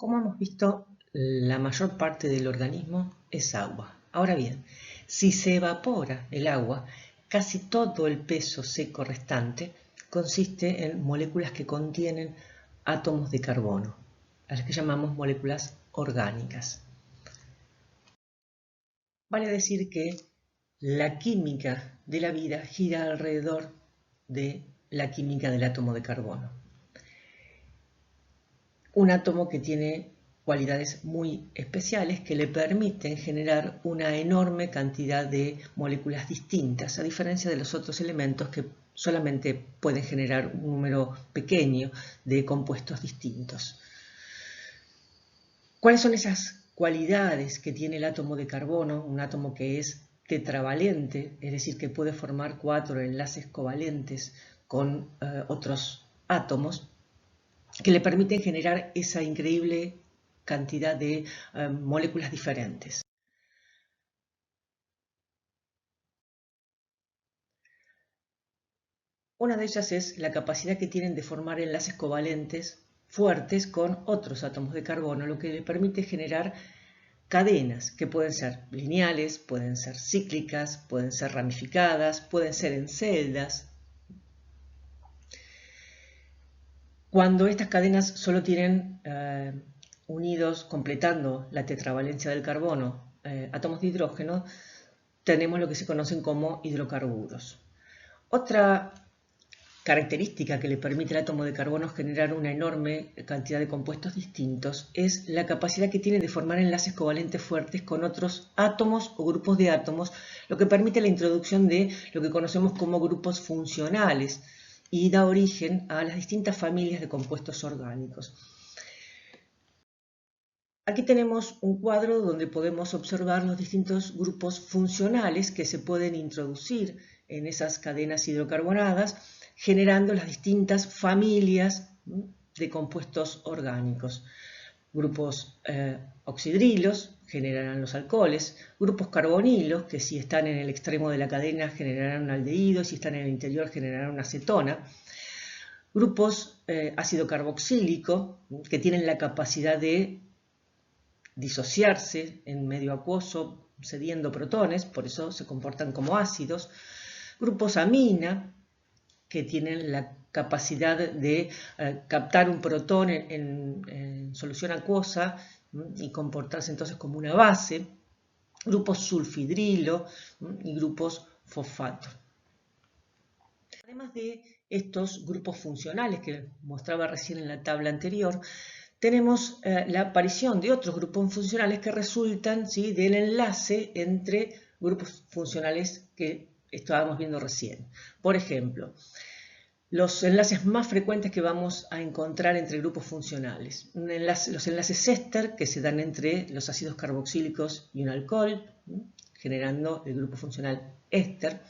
Como hemos visto, la mayor parte del organismo es agua. Ahora bien, si se evapora el agua, casi todo el peso seco restante consiste en moléculas que contienen átomos de carbono, a las que llamamos moléculas orgánicas. Vale decir que la química de la vida gira alrededor de la química del átomo de carbono. Un átomo que tiene cualidades muy especiales que le permiten generar una enorme cantidad de moléculas distintas, a diferencia de los otros elementos que solamente pueden generar un número pequeño de compuestos distintos. ¿Cuáles son esas cualidades que tiene el átomo de carbono? Un átomo que es tetravalente, es decir, que puede formar 4 enlaces covalentes con otros átomos, que le permiten generar esa increíble cantidad de moléculas diferentes. Una de ellas es la capacidad que tienen de formar enlaces covalentes fuertes con otros átomos de carbono, lo que le permite generar cadenas que pueden ser lineales, pueden ser cíclicas, pueden ser ramificadas, pueden ser en celdas. Cuando estas cadenas solo tienen unidos, completando la tetravalencia del carbono, átomos de hidrógeno, tenemos lo que se conocen como hidrocarburos. Otra característica que le permite al átomo de carbono generar una enorme cantidad de compuestos distintos es la capacidad que tiene de formar enlaces covalentes fuertes con otros átomos o grupos de átomos, lo que permite la introducción de lo que conocemos como grupos funcionales y da origen a las distintas familias de compuestos orgánicos. Aquí tenemos un cuadro donde podemos observar los distintos grupos funcionales que se pueden introducir en esas cadenas hidrocarbonadas, generando las distintas familias de compuestos orgánicos. Grupos oxidrilos generarán los alcoholes, grupos carbonilos, que si están en el extremo de la cadena generarán un aldehído y si están en el interior generarán una acetona. Grupos ácido carboxílico, que tienen la capacidad de disociarse en medio acuoso cediendo protones, por eso se comportan como ácidos. Grupos amina, que tienen la capacidad de captar un protón en solución acuosa y comportarse entonces como una base. Grupos sulfidrilo y grupos fosfato. Además de estos grupos funcionales que mostraba recién en la tabla anterior, tenemos la aparición de otros grupos funcionales que resultan del enlace entre grupos funcionales que estábamos viendo recién. Por ejemplo, los enlaces más frecuentes que vamos a encontrar entre grupos funcionales. Los enlaces éster, que se dan entre los ácidos carboxílicos y un alcohol, generando el grupo funcional éster.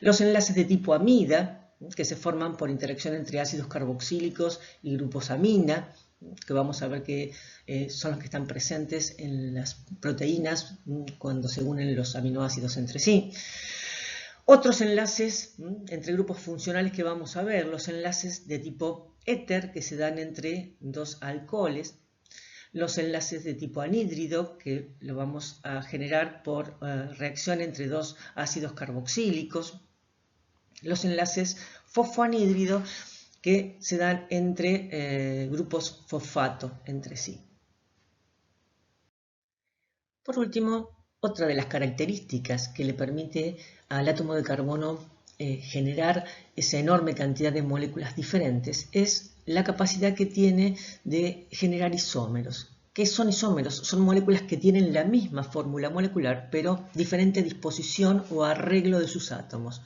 Los enlaces de tipo amida, que se forman por interacción entre ácidos carboxílicos y grupos amina, que vamos a ver que son los que están presentes en las proteínas cuando se unen los aminoácidos entre sí. Otros enlaces entre grupos funcionales que vamos a ver, los enlaces de tipo éter, que se dan entre dos alcoholes, los enlaces de tipo anhídrido, que lo vamos a generar por reacción entre dos ácidos carboxílicos, los enlaces fosfoanhídrido, que se dan entre grupos fosfato entre sí. Por último, otra de las características que le permite al átomo de carbono generar esa enorme cantidad de moléculas diferentes es la capacidad que tiene de generar isómeros. ¿Qué son isómeros? Son moléculas que tienen la misma fórmula molecular, pero diferente disposición o arreglo de sus átomos.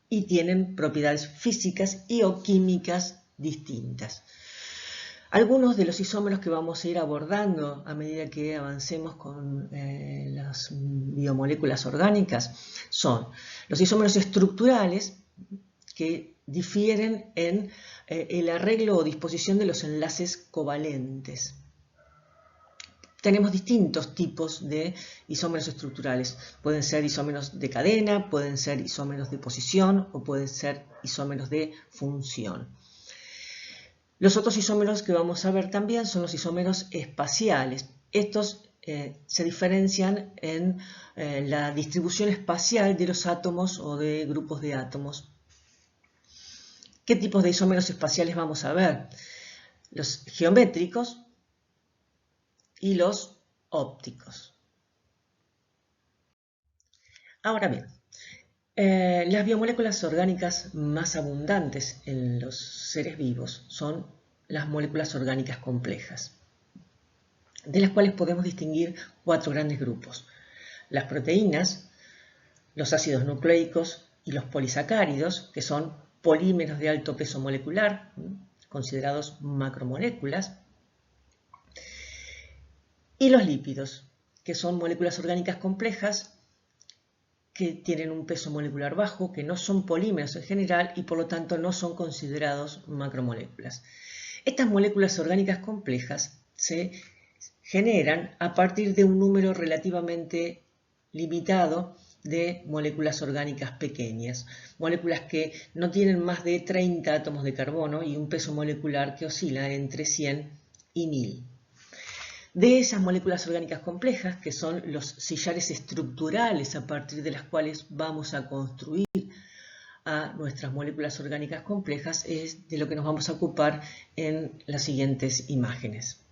Y tienen propiedades físicas y o químicas distintas. Algunos de los isómeros que vamos a ir abordando a medida que avancemos con las biomoléculas orgánicas son los isómeros estructurales, que difieren en el arreglo o disposición de los enlaces covalentes. Tenemos distintos tipos de isómeros estructurales. Pueden ser isómeros de cadena, pueden ser isómeros de posición o pueden ser isómeros de función. Los otros isómeros que vamos a ver también son los isómeros espaciales. Estos se diferencian en la distribución espacial de los átomos o de grupos de átomos. ¿Qué tipos de isómeros espaciales vamos a ver? Los geométricos y los ópticos. Ahora bien, las biomoléculas orgánicas más abundantes en los seres vivos son las moléculas orgánicas complejas, de las cuales podemos distinguir 4 grandes grupos: las proteínas, los ácidos nucleicos y los polisacáridos, que son polímeros de alto peso molecular, considerados macromoléculas, y los lípidos, que son moléculas orgánicas complejas que tienen un peso molecular bajo, que no son polímeros en general y por lo tanto no son considerados macromoléculas. Estas moléculas orgánicas complejas se generan a partir de un número relativamente limitado de moléculas orgánicas pequeñas, moléculas que no tienen más de 30 átomos de carbono y un peso molecular que oscila entre 100 y 1000. De esas moléculas orgánicas complejas, que son los sillares estructurales a partir de las cuales vamos a construir a nuestras moléculas orgánicas complejas, es de lo que nos vamos a ocupar en las siguientes imágenes.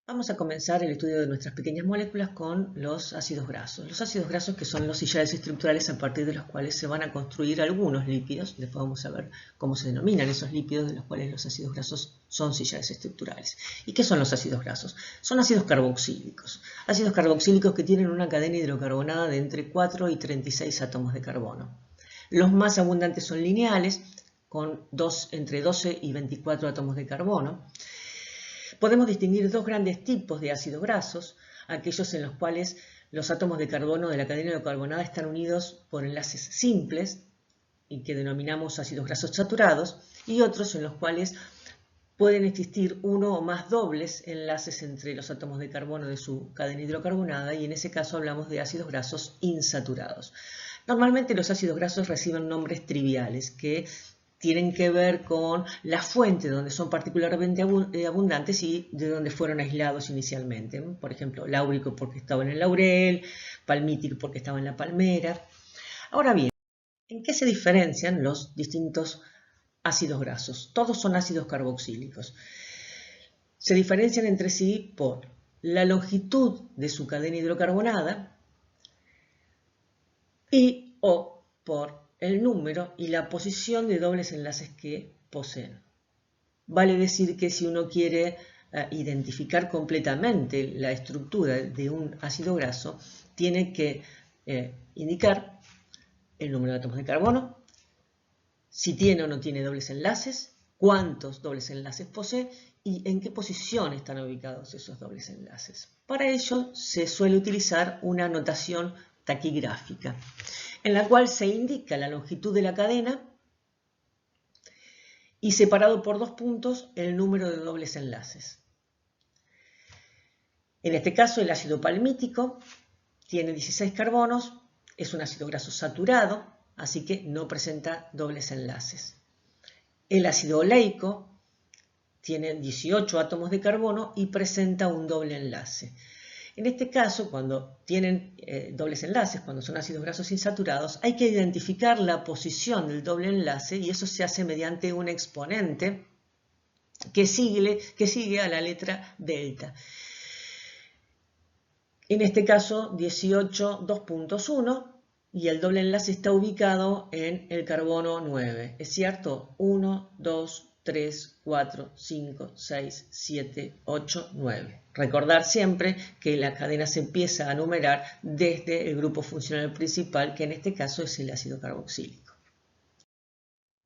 Vamos a comenzar el estudio de nuestras pequeñas moléculas con los ácidos grasos. Los ácidos grasos, que son los sillares estructurales a partir de los cuales se van a construir algunos lípidos. Después vamos a ver cómo se denominan esos lípidos de los cuales los ácidos grasos son sillares estructurales. ¿Y qué son los ácidos grasos? Son ácidos carboxílicos. Ácidos carboxílicos que tienen una cadena hidrocarbonada de entre 4 y 36 átomos de carbono. Los más abundantes son lineales, con entre 12 y 24 átomos de carbono. Podemos distinguir 2 grandes tipos de ácidos grasos: aquellos en los cuales los átomos de carbono de la cadena hidrocarbonada están unidos por enlaces simples y que denominamos ácidos grasos saturados, y otros en los cuales pueden existir uno o más dobles enlaces entre los átomos de carbono de su cadena hidrocarbonada, y en ese caso hablamos de ácidos grasos insaturados. Normalmente los ácidos grasos reciben nombres triviales que tienen que ver con la fuente donde son particularmente abundantes y de donde fueron aislados inicialmente. Por ejemplo, láurico porque estaba en el laurel, palmítico porque estaba en la palmera. Ahora bien, ¿en qué se diferencian los distintos ácidos grasos? Todos son ácidos carboxílicos. Se diferencian entre sí por la longitud de su cadena hidrocarbonada o por el número y la posición de dobles enlaces que poseen. Vale decir que si uno quiere identificar completamente la estructura de un ácido graso, tiene que indicar el número de átomos de carbono, si tiene o no tiene dobles enlaces, cuántos dobles enlaces posee y en qué posición están ubicados esos dobles enlaces. Para ello se suele utilizar una notación taquigráfica, en la cual se indica la longitud de la cadena y separado por 2 puntos el número de dobles enlaces. En este caso el ácido palmítico tiene 16 carbonos, es un ácido graso saturado, así que no presenta dobles enlaces. El ácido oleico tiene 18 átomos de carbono y presenta un doble enlace. En este caso, cuando tienen dobles enlaces, cuando son ácidos grasos insaturados, hay que identificar la posición del doble enlace y eso se hace mediante un exponente que sigue a la letra delta. En este caso, 18, 2.1 y el doble enlace está ubicado en el carbono 9. ¿Es cierto? 1, 2, 3, 4, 5, 6, 7, 8, 9. Recordar siempre que la cadena se empieza a numerar desde el grupo funcional principal, que en este caso es el ácido carboxílico.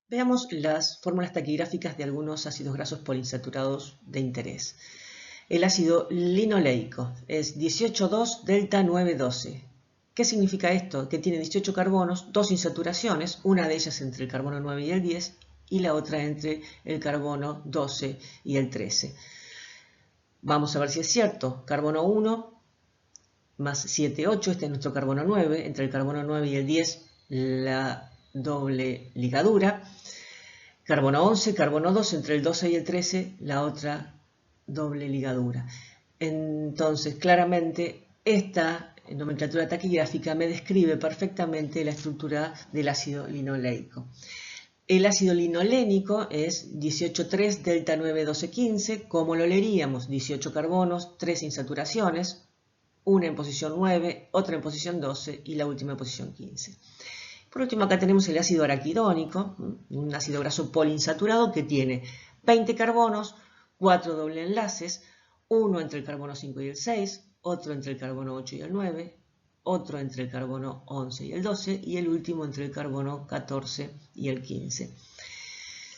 Veamos las fórmulas taquigráficas de algunos ácidos grasos poliinsaturados de interés. El ácido linoleico es 18,2 delta 9,12. ¿Qué significa esto? Que tiene 18 carbonos, 2 insaturaciones, una de ellas entre el carbono 9 y el 10 y la otra entre el carbono 12 y el 13. Vamos a ver si es cierto. Carbono 1 más 7, 8, este es nuestro carbono 9, entre el carbono 9 y el 10 la doble ligadura. Carbono 11, carbono 2, entre el 12 y el 13, la otra doble ligadura. Entonces, claramente, esta nomenclatura taquigráfica me describe perfectamente la estructura del ácido linoleico. El ácido linolénico es 18,3 delta 9 12 15. ¿Cómo lo leeríamos? 18 carbonos, 3 insaturaciones, una en posición 9, otra en posición 12 y la última en posición 15. Por último, acá tenemos el ácido araquidónico, un ácido graso poliinsaturado que tiene 20 carbonos, 4 doble enlaces, uno entre el carbono 5 y el 6, otro entre el carbono 8 y el 9, otro entre el carbono 11 y el 12 y el último entre el carbono 14 y el 15.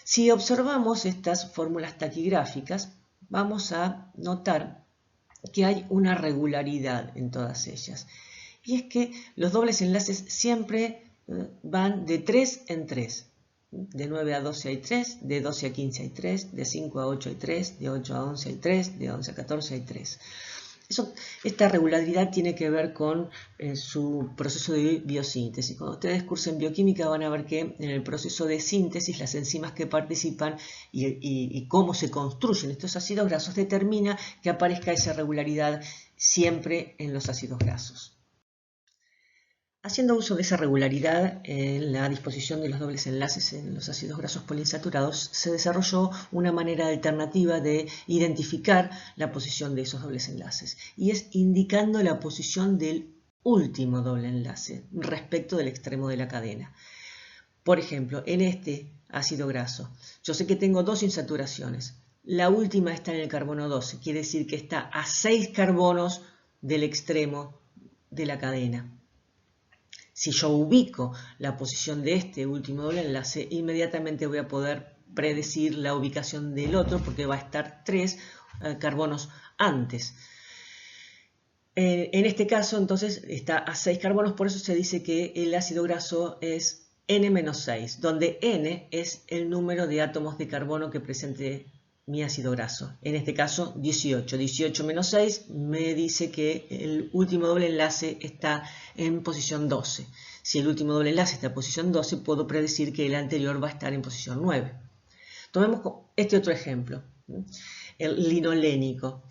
Si observamos estas fórmulas taquigráficas, vamos a notar que hay una regularidad en todas ellas. Y es que los dobles enlaces siempre van de 3 en 3. De 9 a 12 hay 3, de 12 a 15 hay 3, de 5 a 8 hay 3, de 8 a 11 hay 3, de 11 a 14 hay 3. Esta regularidad tiene que ver con su proceso de biosíntesis. Cuando ustedes cursen bioquímica van a ver que en el proceso de síntesis las enzimas que participan y cómo se construyen estos ácidos grasos determina que aparezca esa regularidad siempre en los ácidos grasos. Haciendo uso de esa regularidad en la disposición de los dobles enlaces en los ácidos grasos poliinsaturados, se desarrolló una manera alternativa de identificar la posición de esos dobles enlaces, y es indicando la posición del último doble enlace respecto del extremo de la cadena. Por ejemplo, en este ácido graso, yo sé que tengo dos insaturaciones. La última está en el carbono 12, quiere decir que está a 6 carbonos del extremo de la cadena. Si yo ubico la posición de este último doble enlace, inmediatamente voy a poder predecir la ubicación del otro porque va a estar 3 carbonos antes. En este caso, entonces, está a 6 carbonos, por eso se dice que el ácido graso es N-6, donde N es el número de átomos de carbono que presente mi ácido graso. En este caso, 18. 18 menos 6 me dice que el último doble enlace está en posición 12. Si el último doble enlace está en posición 12, puedo predecir que el anterior va a estar en posición 9. Tomemos este otro ejemplo, el linolénico.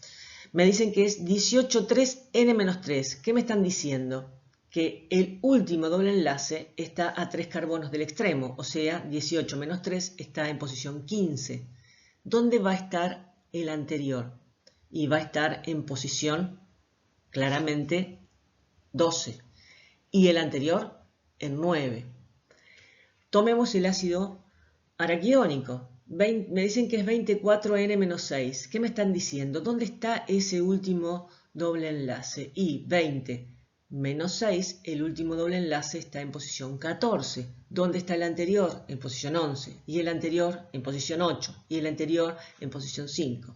Me dicen que es 18,3N-3. ¿Qué me están diciendo? Que el último doble enlace está a 3 carbonos del extremo, o sea, 18 menos 3 está en posición 15. ¿Dónde va a estar el anterior? Y va a estar en posición claramente 12. Y el anterior en 9. Tomemos el ácido araquidónico. Me dicen que es 24N-6. ¿Qué me están diciendo? ¿Dónde está ese último doble enlace? Y 20 menos 6, el último doble enlace está en posición 14. ¿Dónde está el anterior? En posición 11. Y el anterior en posición 8. Y el anterior en posición 5.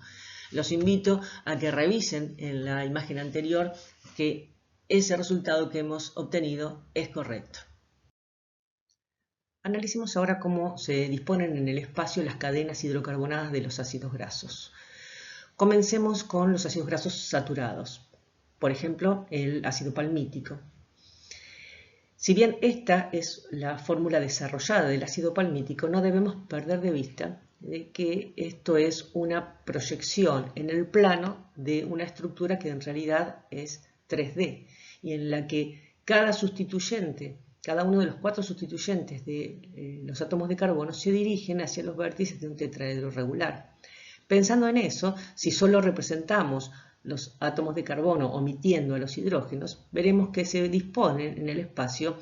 Los invito a que revisen en la imagen anterior que ese resultado que hemos obtenido es correcto. Analicemos ahora cómo se disponen en el espacio las cadenas hidrocarbonadas de los ácidos grasos. Comencemos con los ácidos grasos saturados. Por ejemplo, el ácido palmítico. Si bien esta es la fórmula desarrollada del ácido palmítico, no debemos perder de vista que esto es una proyección en el plano de una estructura que en realidad es 3D y en la que cada uno de los 4 sustituyentes de los átomos de carbono se dirigen hacia los vértices de un tetraedro regular. Pensando en eso, si solo representamos los átomos de carbono omitiendo a los hidrógenos, veremos que se disponen en el espacio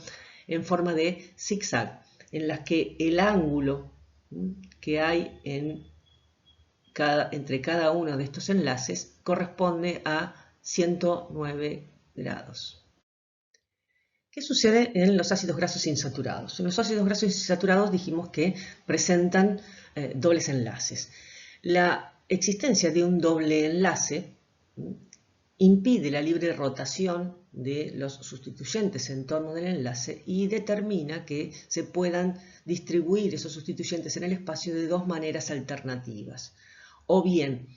en forma de zigzag, en las que el ángulo que hay entre cada uno de estos enlaces corresponde a 109 grados. ¿Qué sucede en los ácidos grasos insaturados? En los ácidos grasos insaturados dijimos que presentan dobles enlaces. La existencia de un doble enlace impide la libre rotación de los sustituyentes en torno del enlace y determina que se puedan distribuir esos sustituyentes en el espacio de dos maneras alternativas. O bien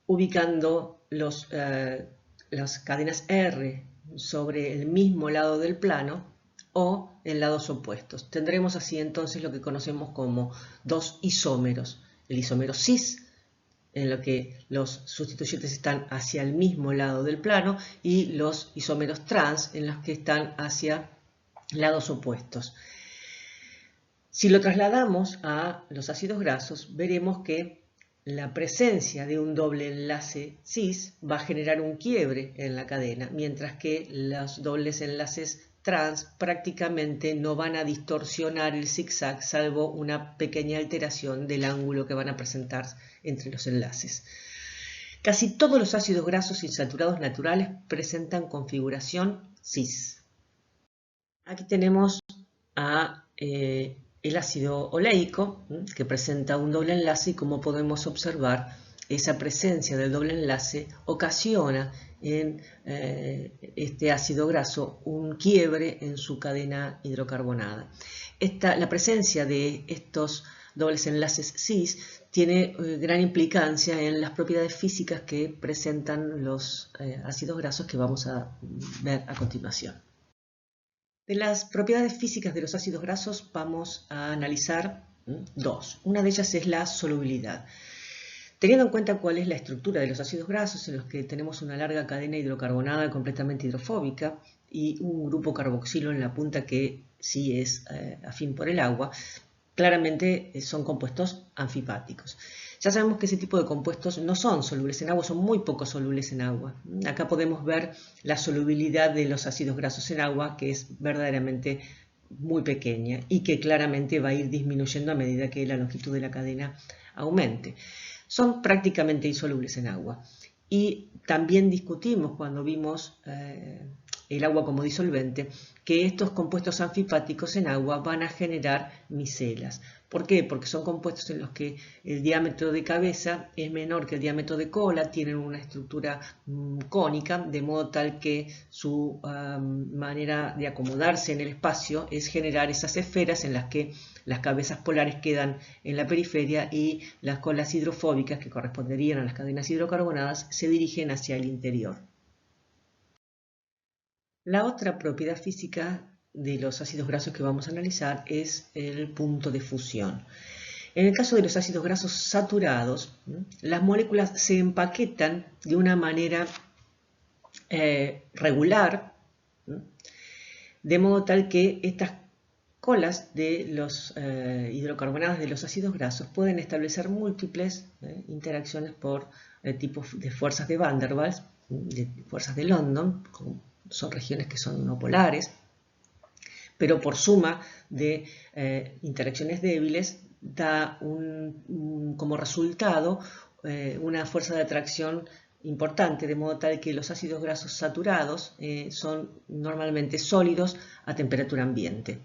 ubicando las cadenas R sobre el mismo lado del plano, o en lados opuestos. Tendremos así entonces lo que conocemos como dos isómeros. El isómero cis, en lo que los sustituyentes están hacia el mismo lado del plano, y los isómeros trans, en los que están hacia lados opuestos. Si lo trasladamos a los ácidos grasos, veremos que la presencia de un doble enlace cis va a generar un quiebre en la cadena, mientras que los dobles enlaces trans prácticamente no van a distorsionar el zigzag, salvo una pequeña alteración del ángulo que van a presentar entre los enlaces. Casi todos los ácidos grasos insaturados naturales presentan configuración cis. Aquí tenemos el ácido oleico, que presenta un doble enlace, y como podemos observar, esa presencia del doble enlace ocasiona en este ácido graso un quiebre en su cadena hidrocarbonada. La presencia de estos dobles enlaces cis tiene gran implicancia en las propiedades físicas que presentan los ácidos grasos que vamos a ver a continuación. De las propiedades físicas de los ácidos grasos vamos a analizar dos. Una de ellas es la solubilidad. Teniendo en cuenta cuál es la estructura de los ácidos grasos, en los que tenemos una larga cadena hidrocarbonada completamente hidrofóbica y un grupo carboxilo en la punta que sí es afín por el agua, claramente son compuestos anfipáticos. Ya sabemos que ese tipo de compuestos no son solubles en agua, son muy poco solubles en agua. Acá podemos ver la solubilidad de los ácidos grasos en agua, que es verdaderamente muy pequeña y que claramente va a ir disminuyendo a medida que la longitud de la cadena aumente. Son prácticamente insolubles en agua. Y también discutimos cuando vimos el agua como disolvente, que estos compuestos anfipáticos en agua van a generar micelas. ¿Por qué? Porque son compuestos en los que el diámetro de cabeza es menor que el diámetro de cola, tienen una estructura cónica, de modo tal que su manera de acomodarse en el espacio es generar esas esferas en las que las cabezas polares quedan en la periferia y las colas hidrofóbicas, que corresponderían a las cadenas hidrocarbonadas, se dirigen hacia el interior. La otra propiedad física de los ácidos grasos que vamos a analizar es el punto de fusión. En el caso de los ácidos grasos saturados, las moléculas se empaquetan de una manera regular, de modo tal que estas colas de los hidrocarbonados de los ácidos grasos pueden establecer múltiples interacciones por tipos de fuerzas de Van der Waals, de fuerzas de London, son regiones que son no polares, pero por suma de interacciones débiles da como resultado una fuerza de atracción importante, de modo tal que los ácidos grasos saturados son normalmente sólidos a temperatura ambiente.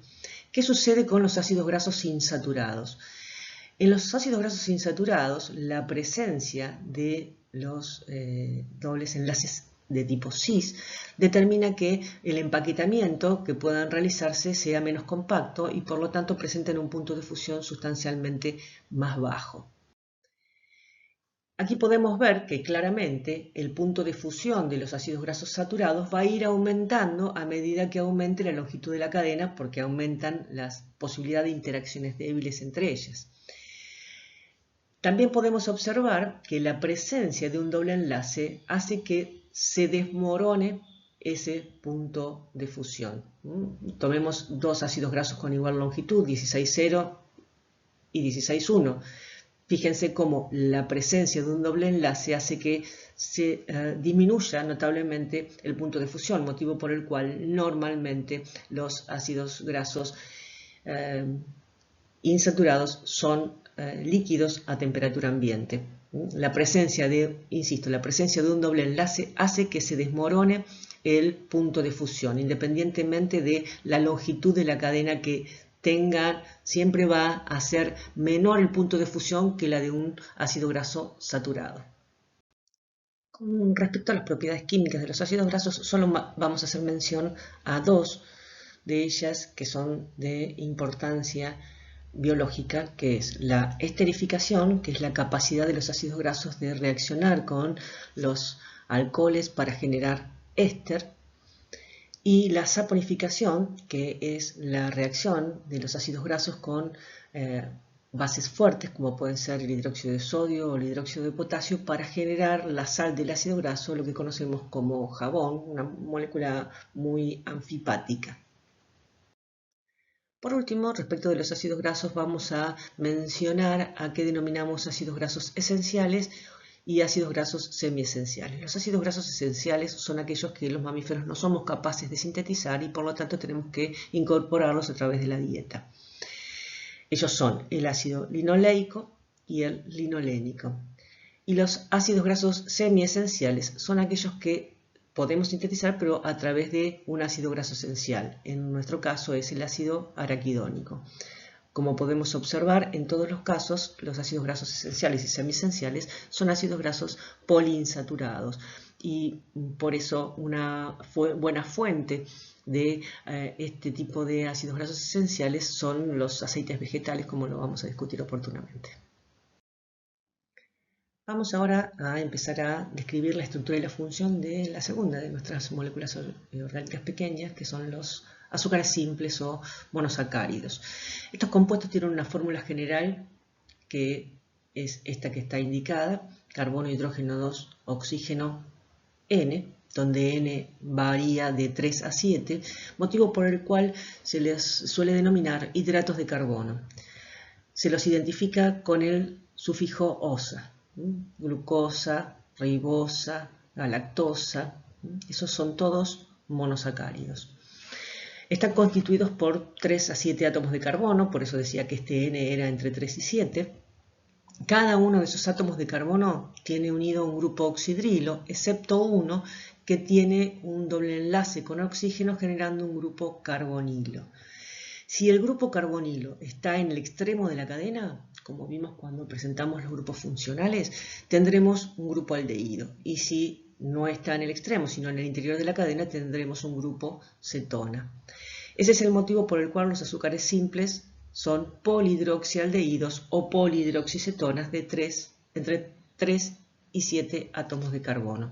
¿Qué sucede con los ácidos grasos insaturados? En los ácidos grasos insaturados, la presencia de los dobles enlaces de tipo cis determina que el empaquetamiento que puedan realizarse sea menos compacto y por lo tanto presenten un punto de fusión sustancialmente más bajo. Aquí podemos ver que claramente el punto de fusión de los ácidos grasos saturados va a ir aumentando a medida que aumente la longitud de la cadena, porque aumentan las posibilidades de interacciones débiles entre ellas. También podemos observar que la presencia de un doble enlace hace que se desmorone ese punto de fusión. Tomemos dos ácidos grasos con igual longitud, 16,0 y 16,1. Fíjense cómo la presencia de un doble enlace hace que se disminuya notablemente el punto de fusión, motivo por el cual normalmente los ácidos grasos insaturados son líquidos a temperatura ambiente. La presencia de un doble enlace hace que se desmorone el punto de fusión, independientemente de la longitud de la cadena que tenga, siempre va a ser menor el punto de fusión que la de un ácido graso saturado. Con respecto a las propiedades químicas de los ácidos grasos, solo vamos a hacer mención a dos de ellas que son de importancia biológica, que es la esterificación, que es la capacidad de los ácidos grasos de reaccionar con los alcoholes para generar éster, y la saponificación, que es la reacción de los ácidos grasos con bases fuertes, como pueden ser el hidróxido de sodio o el hidróxido de potasio, para generar la sal del ácido graso, lo que conocemos como jabón, una molécula muy anfipática. Por último, respecto de los ácidos grasos, vamos a mencionar a qué denominamos ácidos grasos esenciales y ácidos grasos semiesenciales. Los ácidos grasos esenciales son aquellos que los mamíferos no somos capaces de sintetizar y por lo tanto tenemos que incorporarlos a través de la dieta. Ellos son el ácido linoleico y el linolénico. Y los ácidos grasos semiesenciales son aquellos que podemos sintetizar, pero a través de un ácido graso esencial. En nuestro caso es el ácido araquidónico. Como podemos observar, en todos los casos, los ácidos grasos esenciales y semiesenciales son ácidos grasos poliinsaturados. Y por eso una buena fuente de este tipo de ácidos grasos esenciales son los aceites vegetales, como lo vamos a discutir oportunamente. Vamos ahora a empezar a describir la estructura y la función de la segunda de nuestras moléculas orgánicas pequeñas, que son los azúcares simples o monosacáridos. Estos compuestos tienen una fórmula general que es esta que está indicada, carbono, hidrógeno 2, oxígeno, N, donde N varía de 3 a 7, motivo por el cual se les suele denominar hidratos de carbono. Se los identifica con el sufijo osa, glucosa, ribosa, galactosa, esos son todos monosacáridos. Están constituidos por 3 a 7 átomos de carbono, por eso decía que este N era entre 3 y 7. Cada uno de esos átomos de carbono tiene unido un grupo oxidrilo, excepto uno que tiene un doble enlace con oxígeno generando un grupo carbonilo. Si el grupo carbonilo está en el extremo de la cadena, como vimos cuando presentamos los grupos funcionales, tendremos un grupo aldehído. Y si no está en el extremo, sino en el interior de la cadena, tendremos un grupo cetona. Ese es el motivo por el cual los azúcares simples son polihidroxialdehídos o polihidroxicetonas de entre 3 y 7 átomos de carbono.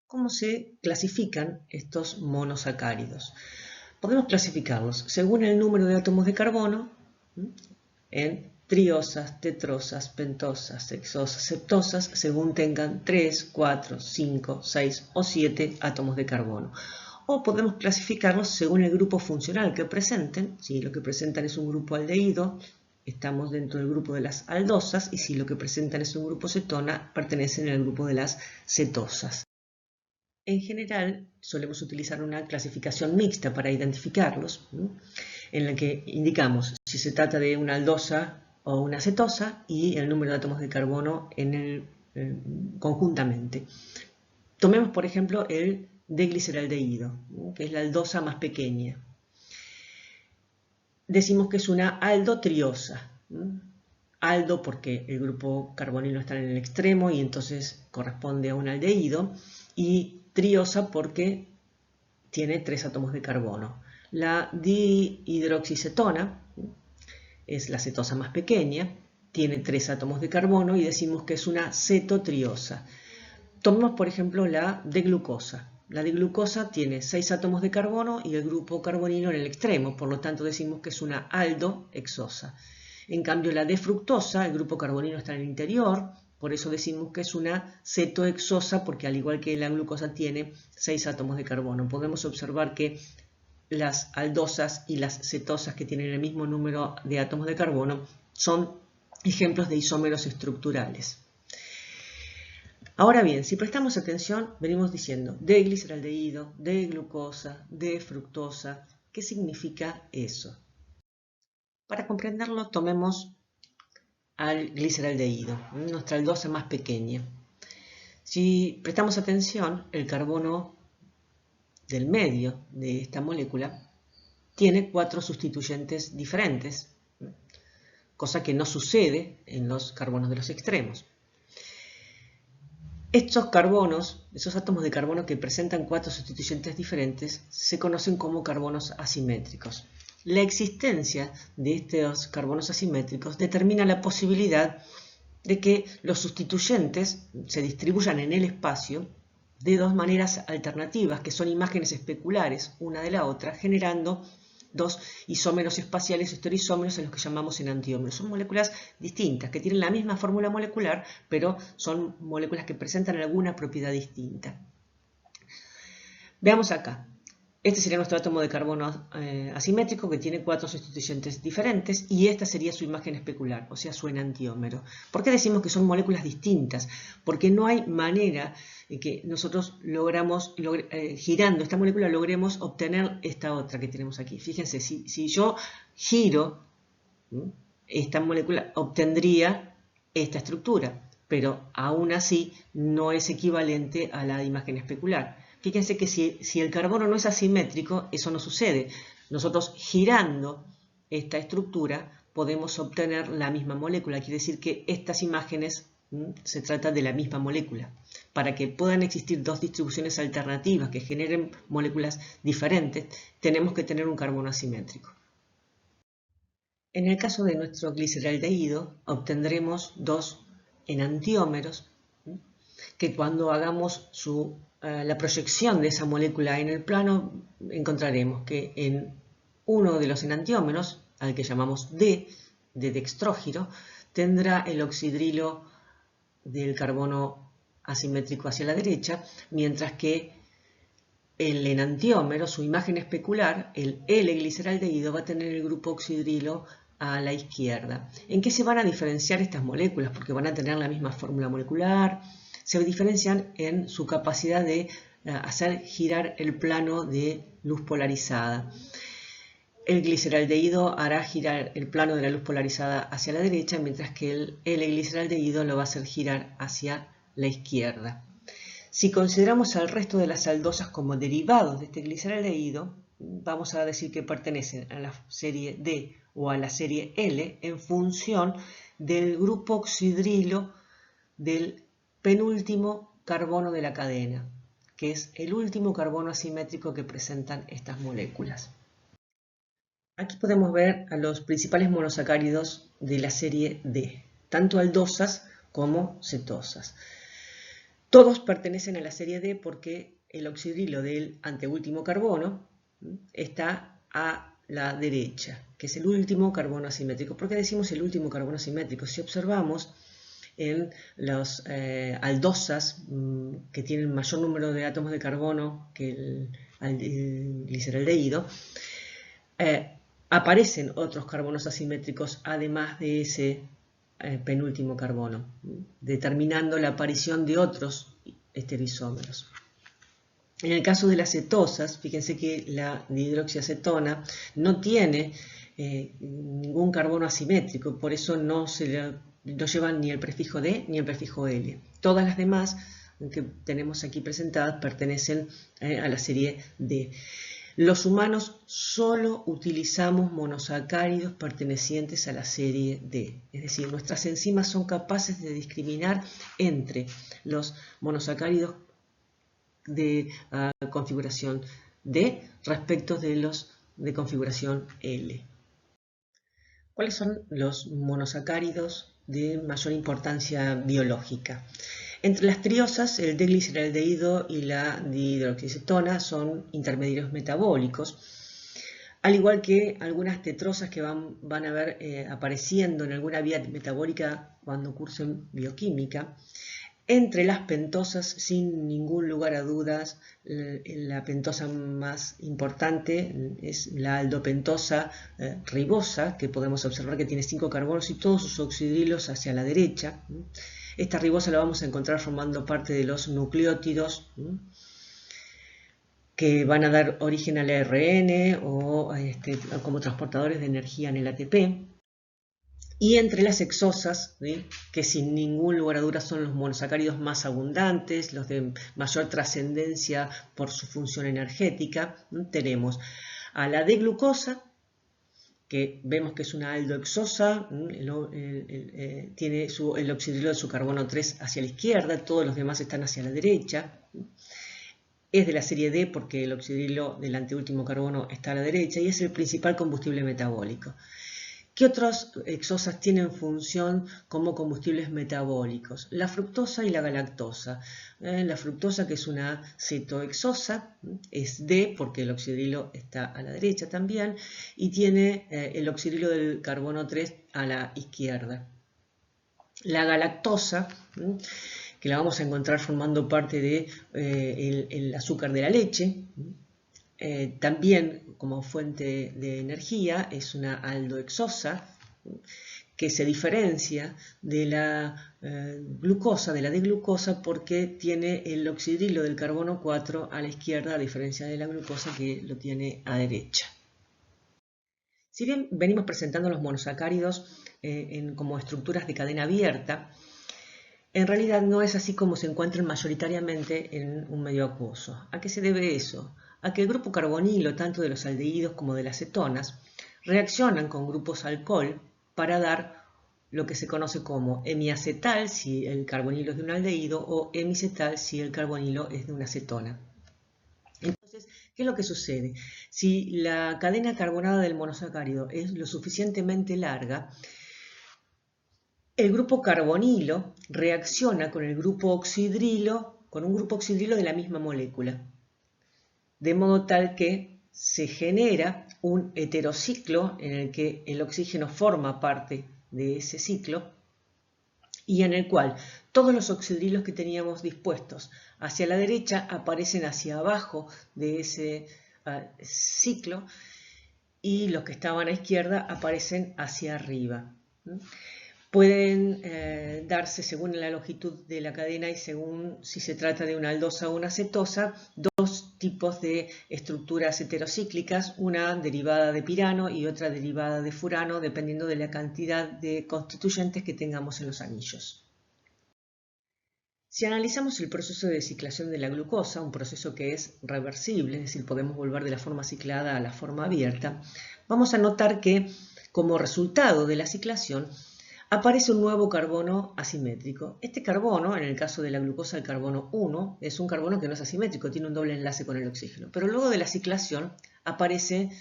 ¿Cómo se clasifican estos monosacáridos? Podemos clasificarlos según el número de átomos de carbono en triosas, tetrosas, pentosas, hexosas, septosas, según tengan 3, 4, 5, 6 o 7 átomos de carbono. O podemos clasificarlos según el grupo funcional que presenten. Si lo que presentan es un grupo aldehído, estamos dentro del grupo de las aldosas, y si lo que presentan es un grupo cetona, pertenecen al grupo de las cetosas. En general, solemos utilizar una clasificación mixta para identificarlos, en la que indicamos si se trata de una aldosa o una cetosa y el número de átomos de carbono conjuntamente. Tomemos, por ejemplo, el D-gliceraldehído, que es la aldosa más pequeña. Decimos que es una aldotriosa. Aldo porque el grupo carbonilo está en el extremo y entonces corresponde a un aldehído, y triosa porque tiene 3 átomos de carbono. La dihidroxicetona es la cetosa más pequeña, tiene 3 átomos de carbono y decimos que es una cetotriosa. Tomemos, por ejemplo, la D-glucosa. La D-glucosa tiene 6 átomos de carbono y el grupo carbonilo en el extremo, por lo tanto decimos que es una aldohexosa. En cambio, la D-fructosa, el grupo carbonilo está en el interior, por eso decimos que es una cetohexosa, porque al igual que la glucosa tiene 6 átomos de carbono. Podemos observar que las aldosas y las cetosas, que tienen el mismo número de átomos de carbono, son ejemplos de isómeros estructurales. Ahora bien, si prestamos atención, venimos diciendo D-gliceraldehído, D-glucosa, D-fructosa. ¿Qué significa eso? Para comprenderlo, tomemos al gliceraldehído, nuestra aldosa más pequeña. Si prestamos atención, el carbono del medio de esta molécula tiene 4 sustituyentes diferentes, cosa que no sucede en los carbonos de los extremos. Estos carbonos, esos átomos de carbono que presentan 4 sustituyentes diferentes, se conocen como carbonos asimétricos. La existencia de estos carbonos asimétricos determina la posibilidad de que los sustituyentes se distribuyan en el espacio de dos maneras alternativas, que son imágenes especulares una de la otra, generando dos isómeros espaciales, estereoisómeros, en los que llamamos enantiómeros. Son moléculas distintas, que tienen la misma fórmula molecular, pero son moléculas que presentan alguna propiedad distinta. Veamos acá. Este sería nuestro átomo de carbono asimétrico, que tiene 4 sustituyentes diferentes, y esta sería su imagen especular, o sea, su enantiómero. ¿Por qué decimos que son moléculas distintas? Porque no hay manera en que nosotros girando esta molécula logremos obtener esta otra que tenemos aquí. Fíjense, si yo giro esta molécula, obtendría esta estructura, pero aún así no es equivalente a la imagen especular. Fíjense que si el carbono no es asimétrico, eso no sucede. Nosotros girando esta estructura podemos obtener la misma molécula. Quiere decir que estas imágenes se trata de la misma molécula. Para que puedan existir dos distribuciones alternativas que generen moléculas diferentes, tenemos que tener un carbono asimétrico. En el caso de nuestro gliceraldehído, obtendremos dos enantiómeros que cuando hagamos la proyección de esa molécula en el plano, encontraremos que en uno de los enantiómeros, al que llamamos D, de dextrógiro, tendrá el oxidrilo del carbono asimétrico hacia la derecha, mientras que el enantiómero, su imagen especular, el L-gliceraldehído, va a tener el grupo oxidrilo a la izquierda. ¿En qué se van a diferenciar estas moléculas? Porque van a tener la misma fórmula molecular. Se diferencian en su capacidad de hacer girar el plano de luz polarizada. El gliceraldehído hará girar el plano de la luz polarizada hacia la derecha, mientras que el L-gliceraldehído lo va a hacer girar hacia la izquierda. Si consideramos al resto de las aldosas como derivados de este gliceraldehído, vamos a decir que pertenecen a la serie D o a la serie L en función del grupo oxidrilo del penúltimo carbono de la cadena, que es el último carbono asimétrico que presentan estas moléculas. Aquí podemos ver a los principales monosacáridos de la serie D, tanto aldosas como cetosas. Todos pertenecen a la serie D porque el oxidrilo del anteúltimo carbono está a la derecha, que es el último carbono asimétrico. ¿Por qué decimos el último carbono asimétrico? Si observamos en las aldosas que tienen mayor número de átomos de carbono que el gliceraldehído, aparecen otros carbonos asimétricos además de ese penúltimo carbono, determinando la aparición de otros estereoisómeros. En el caso de las cetosas, fíjense que la dihidroxiacetona no tiene ningún carbono asimétrico, por eso no llevan ni el prefijo D ni el prefijo L. Todas las demás que tenemos aquí presentadas pertenecen a la serie D. Los humanos solo utilizamos monosacáridos pertenecientes a la serie D. Es decir, nuestras enzimas son capaces de discriminar entre los monosacáridos de configuración D respecto de los de configuración L. ¿Cuáles son los monosacáridos de mayor importancia biológica? Entre las triosas, el D-gliceraldehído y la dihidroxiacetona son intermediarios metabólicos, al igual que algunas tetrosas que van a ver apareciendo en alguna vía metabólica cuando cursen bioquímica. Entre las pentosas, sin ningún lugar a dudas, la pentosa más importante es la aldopentosa ribosa, que podemos observar que tiene 5 carbonos y todos sus oxidrilos hacia la derecha. Esta ribosa la vamos a encontrar formando parte de los nucleótidos que van a dar origen al ARN o como transportadores de energía en el ATP. Y entre las hexosas, que sin ningún lugar a dudas son los monosacáridos más abundantes, los de mayor trascendencia por su función energética, tenemos a la D-glucosa, que vemos que es una aldohexosa, tiene el oxidrilo de su carbono 3 hacia la izquierda, todos los demás están hacia la derecha. Es de la serie D porque el oxidrilo del anteúltimo carbono está a la derecha y es el principal combustible metabólico. ¿Qué otras hexosas tienen función como combustibles metabólicos? La fructosa y la galactosa. La fructosa, que es una cetohexosa, es D porque el oxidrilo está a la derecha también, y tiene el oxidrilo del carbono 3 a la izquierda. La galactosa, que la vamos a encontrar formando parte de el azúcar de la leche, también como fuente de energía es una aldohexosa que se diferencia de la glucosa, de la D-glucosa, porque tiene el oxidrilo del carbono 4 a la izquierda, a diferencia de la glucosa que lo tiene a derecha. Si bien venimos presentando los monosacáridos como estructuras de cadena abierta, en realidad no es así como se encuentran mayoritariamente en un medio acuoso. ¿A qué se debe eso? A que el grupo carbonilo, tanto de los aldehídos como de las cetonas, reaccionan con grupos alcohol para dar lo que se conoce como hemiacetal si el carbonilo es de un aldehído o hemicetal si el carbonilo es de una cetona. Entonces, ¿qué es lo que sucede? Si la cadena carbonada del monosacárido es lo suficientemente larga, el grupo carbonilo reacciona con el grupo oxidrilo, con un grupo oxidrilo de la misma molécula, de modo tal que se genera un heterociclo en el que el oxígeno forma parte de ese ciclo y en el cual todos los oxidrilos que teníamos dispuestos hacia la derecha aparecen hacia abajo de ese ciclo y los que estaban a la izquierda aparecen hacia arriba. Pueden darse según la longitud de la cadena y según si se trata de una aldosa o una cetosa, dos tipos de estructuras heterocíclicas, una derivada de pirano y otra derivada de furano, dependiendo de la cantidad de constituyentes que tengamos en los anillos. Si analizamos el proceso de ciclación de la glucosa, un proceso que es reversible, es decir, podemos volver de la forma ciclada a la forma abierta, vamos a notar que como resultado de la ciclación aparece un nuevo carbono asimétrico. Este carbono, en el caso de la glucosa, el carbono 1, es un carbono que no es asimétrico, tiene un doble enlace con el oxígeno. Pero luego de la ciclación aparece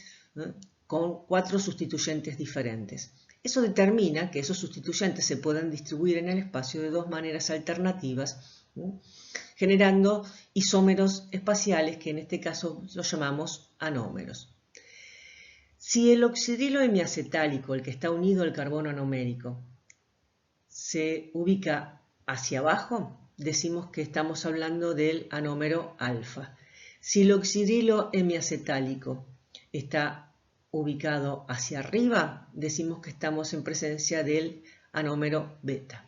con 4 sustituyentes diferentes. Eso determina que esos sustituyentes se pueden distribuir en el espacio de dos maneras alternativas, generando isómeros espaciales que en este caso los llamamos anómeros. Si el oxidrilo hemiacetálico, el que está unido al carbono anomérico, se ubica hacia abajo, decimos que estamos hablando del anómero alfa. Si el oxidrilo hemiacetálico está ubicado hacia arriba, decimos que estamos en presencia del anómero beta.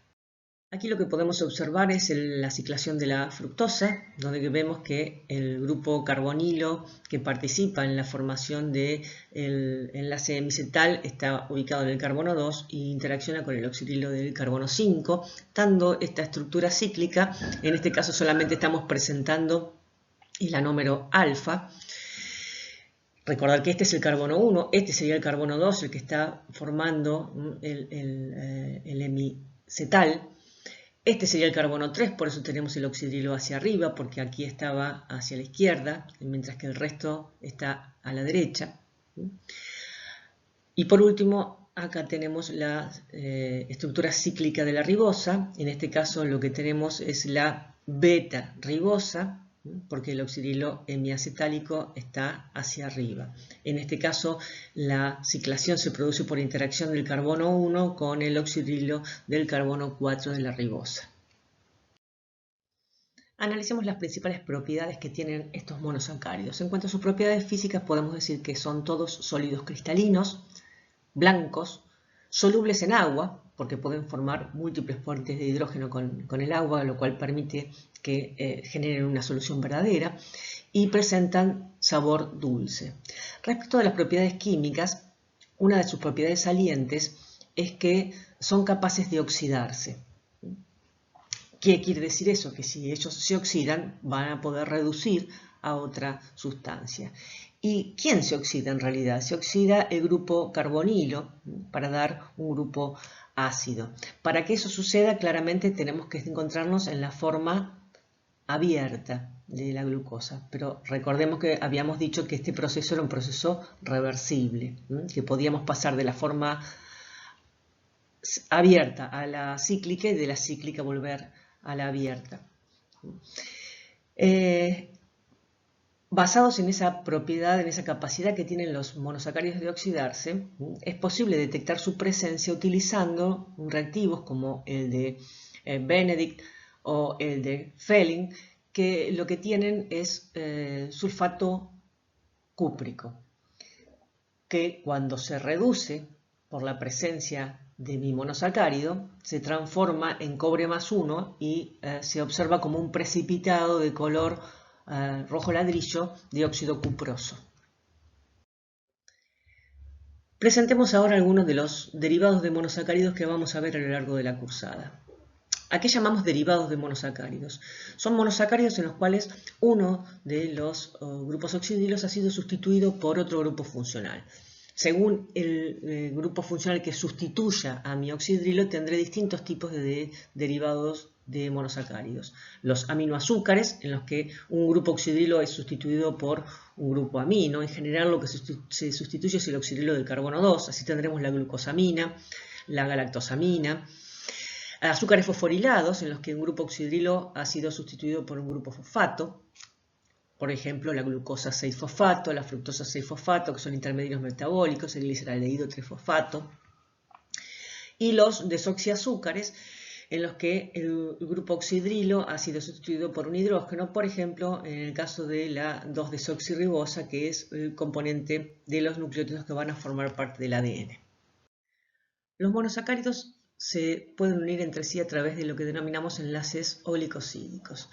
Aquí lo que podemos observar es la ciclación de la fructosa, donde vemos que el grupo carbonilo que participa en la formación del enlace hemicetal está ubicado en el carbono 2 e interacciona con el oxidrilo del carbono 5, dando esta estructura cíclica. En este caso solamente estamos presentando el anómero alfa. Recordar que este es el carbono 1, este sería el carbono 2, el que está formando el hemicetal. Este sería el carbono 3, por eso tenemos el oxidrilo hacia arriba, porque aquí estaba hacia la izquierda, mientras que el resto está a la derecha. Y por último, acá tenemos la estructura cíclica de la ribosa. En este caso lo que tenemos es la beta ribosa, porque el oxidrilo hemiacetálico está hacia arriba. En este caso, la ciclación se produce por interacción del carbono 1 con el oxidrilo del carbono 4 de la ribosa. Analicemos las principales propiedades que tienen estos monosacáridos. En cuanto a sus propiedades físicas, podemos decir que son todos sólidos cristalinos, blancos, solubles en agua, porque pueden formar múltiples fuentes de hidrógeno con el agua, lo cual permite que generen una solución verdadera, y presentan sabor dulce. Respecto a las propiedades químicas, una de sus propiedades salientes es que son capaces de oxidarse. ¿Qué quiere decir eso? Que si ellos se oxidan, van a poder reducir a otra sustancia. ¿Y quién se oxida en realidad? Se oxida el grupo carbonilo para dar un grupo ácido. Para que eso suceda, claramente tenemos que encontrarnos en la forma abierta de la glucosa. Pero recordemos que habíamos dicho que este proceso era un proceso reversible, que podíamos pasar de la forma abierta a la cíclica y de la cíclica volver a la abierta. Basados en esa propiedad, en esa capacidad que tienen los monosacáridos de oxidarse, es posible detectar su presencia utilizando reactivos como el de Benedict o el de Fehling, que lo que tienen es sulfato cúprico, que cuando se reduce por la presencia de mi monosacárido, se transforma en cobre más 1 y se observa como un precipitado de color rojo ladrillo de óxido cuproso. Presentemos ahora algunos de los derivados de monosacáridos que vamos a ver a lo largo de la cursada. ¿A qué llamamos derivados de monosacáridos? Son monosacáridos en los cuales uno de los grupos oxidrilos ha sido sustituido por otro grupo funcional. Según el grupo funcional que sustituya a mi oxidrilo, tendré distintos tipos de derivados de monosacáridos. Los aminoazúcares, en los que un grupo oxidrilo es sustituido por un grupo amino. En general lo que se sustituye es el oxidrilo del carbono 2, así tendremos la glucosamina, la galactosamina. Azúcares fosforilados, en los que un grupo oxidrilo ha sido sustituido por un grupo fosfato. Por ejemplo, la glucosa 6-fosfato, la fructosa 6-fosfato, que son intermediarios metabólicos, el gliceraldehído 3-fosfato. Y los desoxiazúcares, en los que el grupo oxidrilo ha sido sustituido por un hidrógeno, por ejemplo, en el caso de la 2-desoxirribosa, que es el componente de los nucleótidos que van a formar parte del ADN. Los monosacáridos se pueden unir entre sí a través de lo que denominamos enlaces oglicosídicos.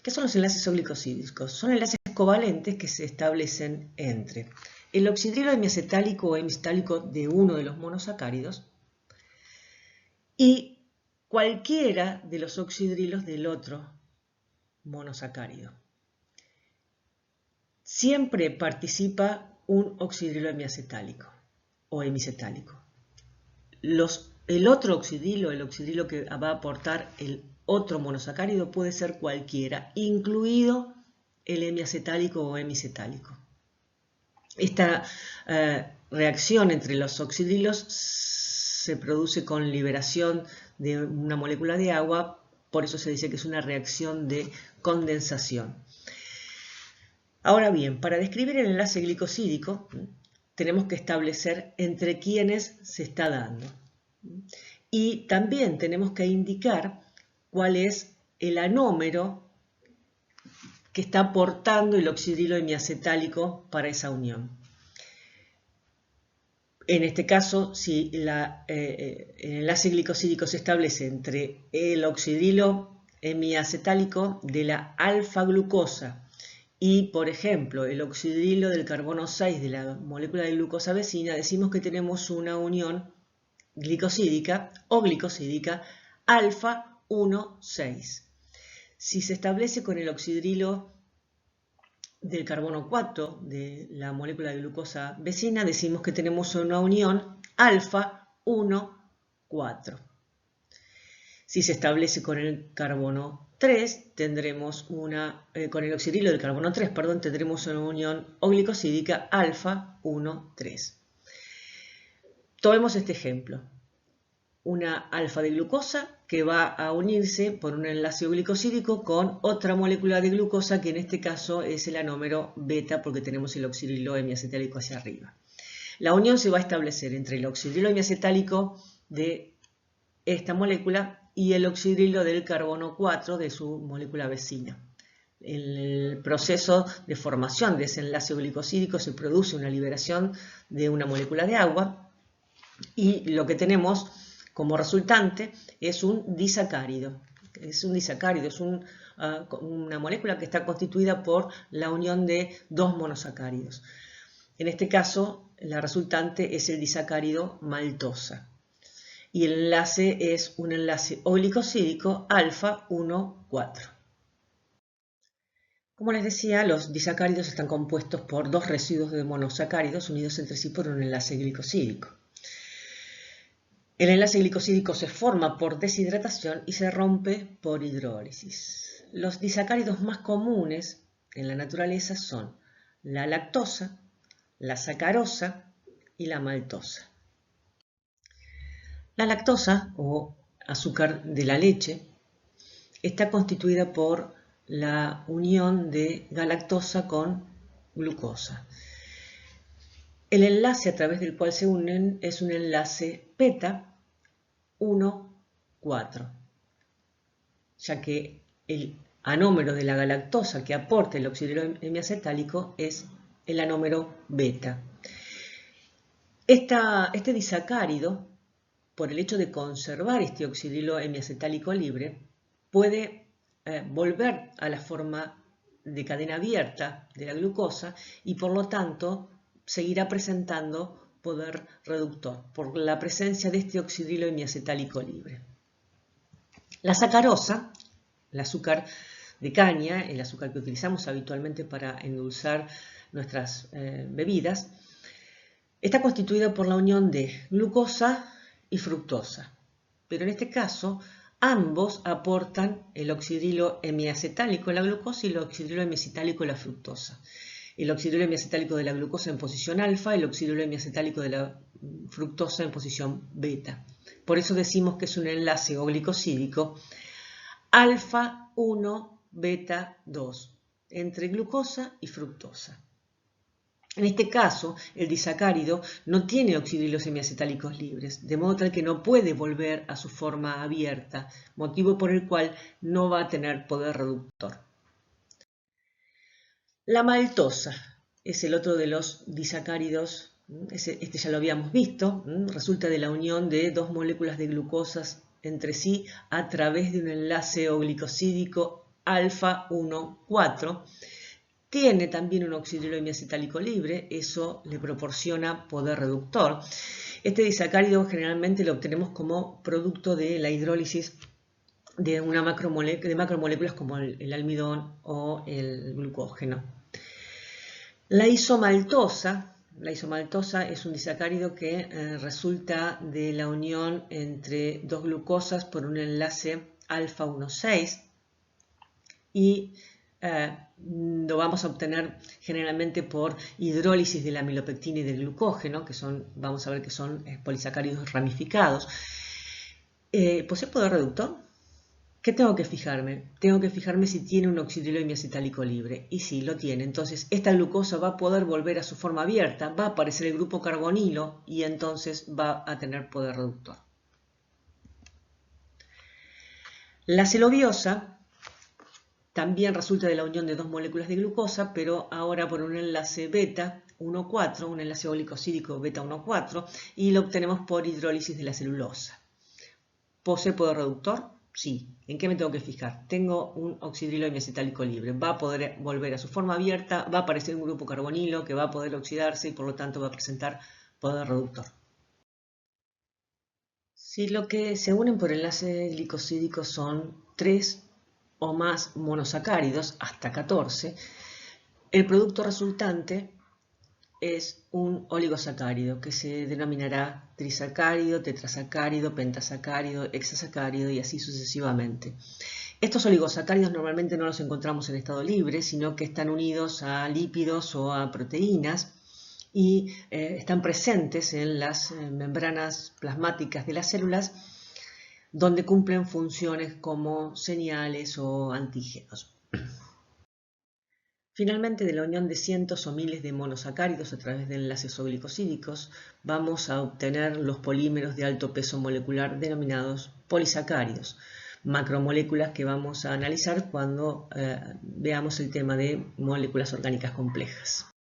¿Qué son los enlaces oglicosídicos? Son enlaces covalentes que se establecen entre el oxidrilo hemiacetálico o hemicetálico de uno de los monosacáridos y cualquiera de los oxidrilos del otro monosacárido. Siempre participa un oxidrilo hemiacetálico o hemicetálico. El otro oxidrilo, el oxidrilo que va a aportar el otro monosacárido, puede ser cualquiera, incluido el hemiacetálico o hemicetálico. Esta reacción entre los oxidrilos se produce con liberación de una molécula de agua, por eso se dice que es una reacción de condensación. Ahora bien, para describir el enlace glicosídico, tenemos que establecer entre quiénes se está dando. Y también tenemos que indicar cuál es el anómero que está aportando el oxidrilo hemiacetálico para esa unión. En este caso, si el enlace glicosídico se establece entre el oxidrilo hemiacetálico de la alfa-glucosa y, por ejemplo, el oxidrilo del carbono 6 de la molécula de glucosa vecina, decimos que tenemos una unión glicosídica o glicosídica alfa 1,6. Si se establece con el oxidrilo del carbono 4 de la molécula de glucosa vecina, decimos que tenemos una unión alfa 1,4. Si se establece con el carbono 3, tendremos con el oxidrilo del carbono 3, tendremos una unión oglicosídica alfa 1,3. Tomemos este ejemplo. Una alfa de glucosa que va a unirse por un enlace glicosídico con otra molécula de glucosa, que en este caso es el anómero beta, porque tenemos el oxidrilo hemiacetálico hacia arriba. La unión se va a establecer entre el oxidrilo hemiacetálico de esta molécula y el oxidrilo del carbono 4 de su molécula vecina. En el proceso de formación de ese enlace glicosídico se produce una liberación de una molécula de agua y lo que tenemos como resultante es un disacárido. Es una molécula que está constituida por la unión de dos monosacáridos. En este caso, la resultante es el disacárido maltosa. Y el enlace es un enlace oglicosídico alfa 1,4. Como les decía, los disacáridos están compuestos por dos residuos de monosacáridos unidos entre sí por un enlace glicosídico. El enlace glicosídico se forma por deshidratación y se rompe por hidrólisis. Los disacáridos más comunes en la naturaleza son la lactosa, la sacarosa y la maltosa. La lactosa o azúcar de la leche está constituida por la unión de galactosa con glucosa. El enlace a través del cual se unen es un enlace beta 1,4, ya que el anómero de la galactosa que aporta el oxidilo hemiacetálico es el anómero beta. Este disacárido, por el hecho de conservar este oxidilo hemiacetálico libre, puede volver a la forma de cadena abierta de la glucosa y por lo tanto seguirá presentando poder reductor por la presencia de este oxidilo hemiacetálico libre. La sacarosa, el azúcar de caña, el azúcar que utilizamos habitualmente para endulzar nuestras bebidas, está constituida por la unión de glucosa y fructosa, pero en este caso ambos aportan el oxidilo hemiacetálico, la glucosa, y el oxidilo hemiacetálico, la fructosa. El oxidilo hemiacetálico de la glucosa en posición alfa, el oxidilo hemiacetálico de la fructosa en posición beta. Por eso decimos que es un enlace glicosídico alfa 1, beta 2, entre glucosa y fructosa. En este caso, el disacárido no tiene oxidillos hemiacetálicos libres, de modo tal que no puede volver a su forma abierta, motivo por el cual no va a tener poder reductor. La maltosa es el otro de los disacáridos, este ya lo habíamos visto, resulta de la unión de dos moléculas de glucosas entre sí a través de un enlace glicosídico alfa 1,4. Tiene también un oxidilo hemiacetálico libre, eso le proporciona poder reductor. Este disacárido generalmente lo obtenemos como producto de la hidrólisis de macromoléculas como el almidón o el glucógeno. La isomaltosa es un disacárido que resulta de la unión entre dos glucosas por un enlace alfa 1,6 y lo vamos a obtener generalmente por hidrólisis de la amilopectina y del glucógeno, que vamos a ver que son polisacáridos ramificados. ¿Posee poder reductor? ¿Qué tengo que fijarme? Tengo que fijarme si tiene un oxidilo hemiacetálico libre. Y sí, lo tiene. Entonces, esta glucosa va a poder volver a su forma abierta, va a aparecer el grupo carbonilo y entonces va a tener poder reductor. La celobiosa también resulta de la unión de dos moléculas de glucosa, pero ahora por un enlace beta 1,4, un enlace glicosídico beta 1,4, y lo obtenemos por hidrólisis de la celulosa. ¿Posee poder reductor? Sí. ¿En qué me tengo que fijar? Tengo un oxidilo hemiacetálico libre. Va a poder volver a su forma abierta, va a aparecer un grupo carbonilo que va a poder oxidarse y por lo tanto va a presentar poder reductor. Si lo que se unen por enlace glicosídico son 3 o más monosacáridos, hasta 14, el producto resultante es un oligosacárido que se denominará trisacárido, tetrasacárido, pentasacárido, hexasacárido y así sucesivamente. Estos oligosacáridos normalmente no los encontramos en estado libre, sino que están unidos a lípidos o a proteínas y están presentes en las membranas plasmáticas de las células, donde cumplen funciones como señales o antígenos. Finalmente, de la unión de cientos o miles de monosacáridos a través de enlaces glicosídicos, vamos a obtener los polímeros de alto peso molecular denominados polisacáridos, macromoléculas que vamos a analizar cuando veamos el tema de moléculas orgánicas complejas.